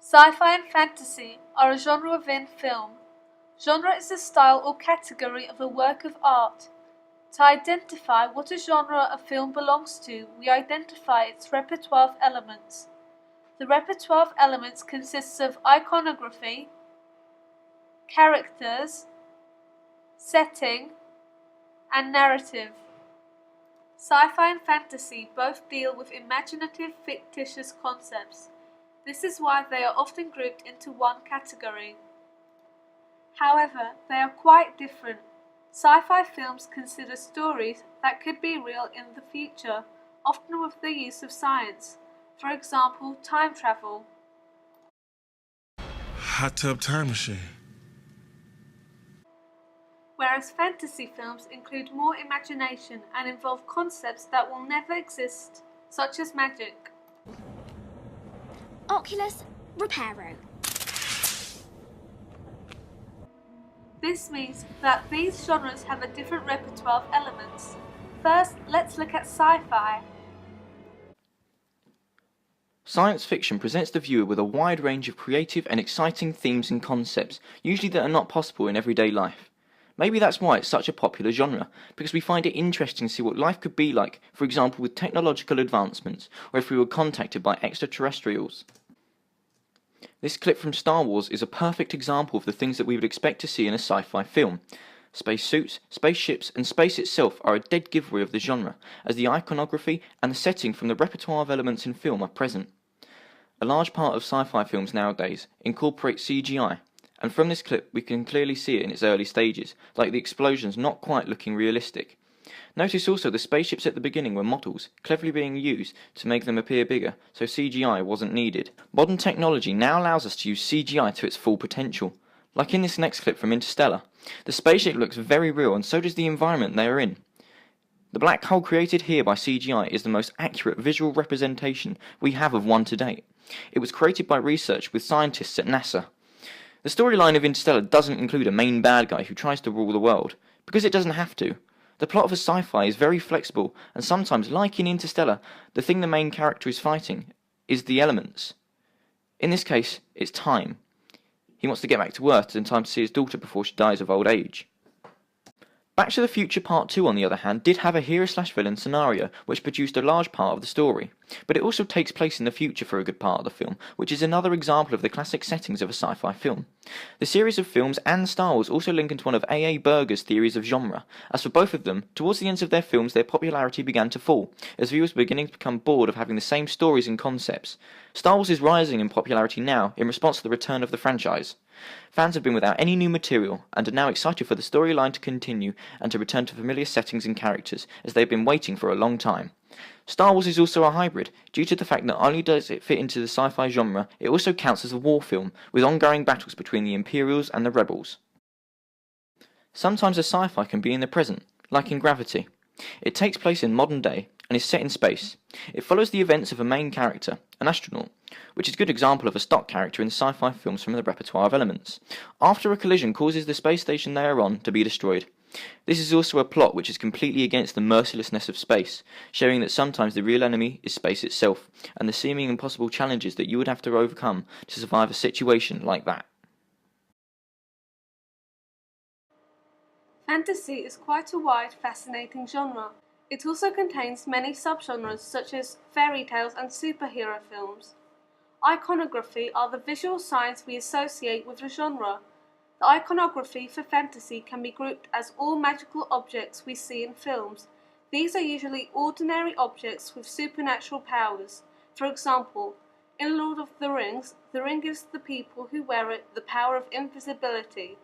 Sci-fi and fantasy are a genre within film. Genre is the style or category of a work of art. To identify what a genre a film belongs to, we identify its repertoire of elements. The repertoire of elements consists of iconography, characters, setting, and narrative. Sci-fi and fantasy both deal with imaginative, fictitious concepts. This is why they are often grouped into one category. However, they are quite different. Sci-fi films consider stories that could be real in the future, often with the use of science. For example, time travel. Hot tub time machine. Whereas fantasy films include more imagination and involve concepts that will never exist, such as magic. Oculus Reparo. This means that these genres have a different repertoire of elements. First, let's look at sci-fi. Science fiction presents the viewer with a wide range of creative and exciting themes and concepts, usually that are not possible in everyday life. Maybe that's why it's such a popular genre, because we find it interesting to see what life could be like, for example with technological advancements, or if we were contacted by extraterrestrials. This clip from Star Wars is a perfect example of the things that we would expect to see in a sci-fi film. Space suits, spaceships, and space itself are a dead giveaway of the genre, as the iconography and the setting from the repertoire of elements in film are present. A large part of sci-fi films nowadays incorporate CGI, and from this clip we can clearly see it in its early stages, like the explosions not quite looking realistic. Notice also the spaceships at the beginning were models, cleverly being used to make them appear bigger, so CGI wasn't needed. Modern technology now allows us to use CGI to its full potential. Like in this next clip from Interstellar, the spaceship looks very real and so does the environment they are in. The black hole created here by CGI is the most accurate visual representation we have of one to date. It was created by research with scientists at NASA. The storyline of Interstellar doesn't include a main bad guy who tries to rule the world, because it doesn't have to. The plot of a sci-fi is very flexible, and sometimes, like in Interstellar, the thing the main character is fighting is the elements. In this case, it's time. He wants to get back to Earth in time to see his daughter before she dies of old age. Back to the Future Part 2, on the other hand, did have a hero-slash-villain scenario, which produced a large part of the story. But it also takes place in the future for a good part of the film, which is another example of the classic settings of a sci-fi film. The series of films and Star Wars also link into one of A.A. Berger's theories of genre. As for both of them, towards the ends of their films their popularity began to fall, as viewers were beginning to become bored of having the same stories and concepts. Star Wars is rising in popularity now in response to the return of the franchise. Fans have been without any new material and are now excited for the storyline to continue and to return to familiar settings and characters, as they've been waiting for a long time. Star Wars is also a hybrid, due to the fact that not only does it fit into the sci-fi genre, it also counts as a war film, with ongoing battles between the Imperials and the Rebels. Sometimes a sci-fi can be in the present, like in Gravity. It takes place in modern day and is set in space. It follows the events of a main character, an astronaut, which is a good example of a stock character in sci-fi films from the repertoire of elements. After a collision causes the space station they are on to be destroyed. This is also a plot which is completely against the mercilessness of space, showing that sometimes the real enemy is space itself, and the seeming impossible challenges that you would have to overcome to survive a situation like that. Fantasy is quite a wide, fascinating genre. It also contains many subgenres such as fairy tales and superhero films. Iconography are the visual signs we associate with the genre. The iconography for fantasy can be grouped as all magical objects we see in films. These are usually ordinary objects with supernatural powers. For example, in Lord of the Rings, the ring gives the people who wear it the power of invisibility.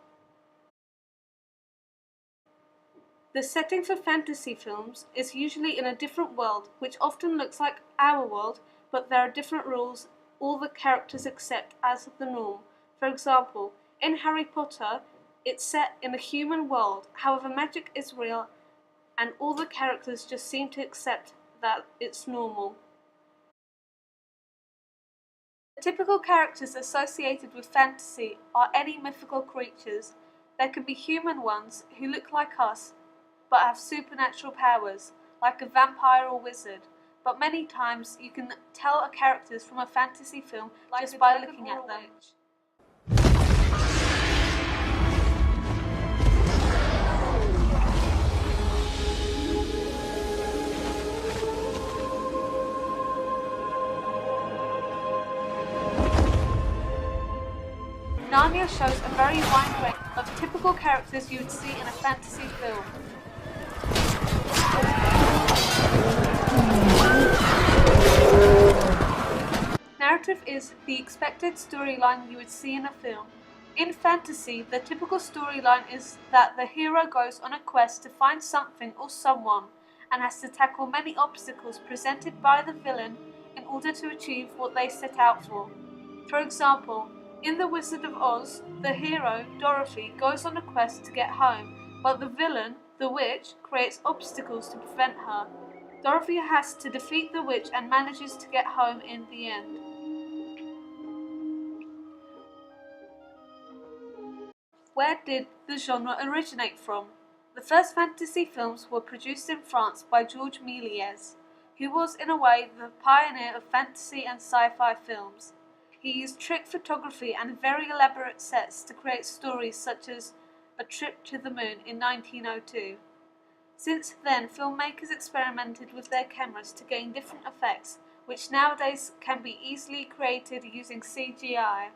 The setting for fantasy films is usually in a different world, which often looks like our world, but there are different rules all the characters accept as the norm. For example, in Harry Potter, it's set in a human world, however magic is real and all the characters just seem to accept that it's normal. The typical characters associated with fantasy are any mythical creatures. There could be human ones who look like us, but have supernatural powers, like a vampire or wizard. but many times you can tell characters from a fantasy film just by looking at them. Narnia shows a very wide range of typical characters you would see in a fantasy film. Narrative is the expected storyline you would see in a film. In fantasy, the typical storyline is that the hero goes on a quest to find something or someone and has to tackle many obstacles presented by the villain in order to achieve what they set out for. For example, in The Wizard of Oz, the hero, Dorothy, goes on a quest to get home, but the villain, the witch, creates obstacles to prevent her. Dorothy has to defeat the witch and manages to get home in the end. Where did the genre originate from? The first fantasy films were produced in France by Georges Méliès, who was in a way the pioneer of fantasy and sci-fi films. He used trick photography and very elaborate sets to create stories such as A Trip to the Moon in 1902. Since then, filmmakers experimented with their cameras to gain different effects, which nowadays can be easily created using CGI.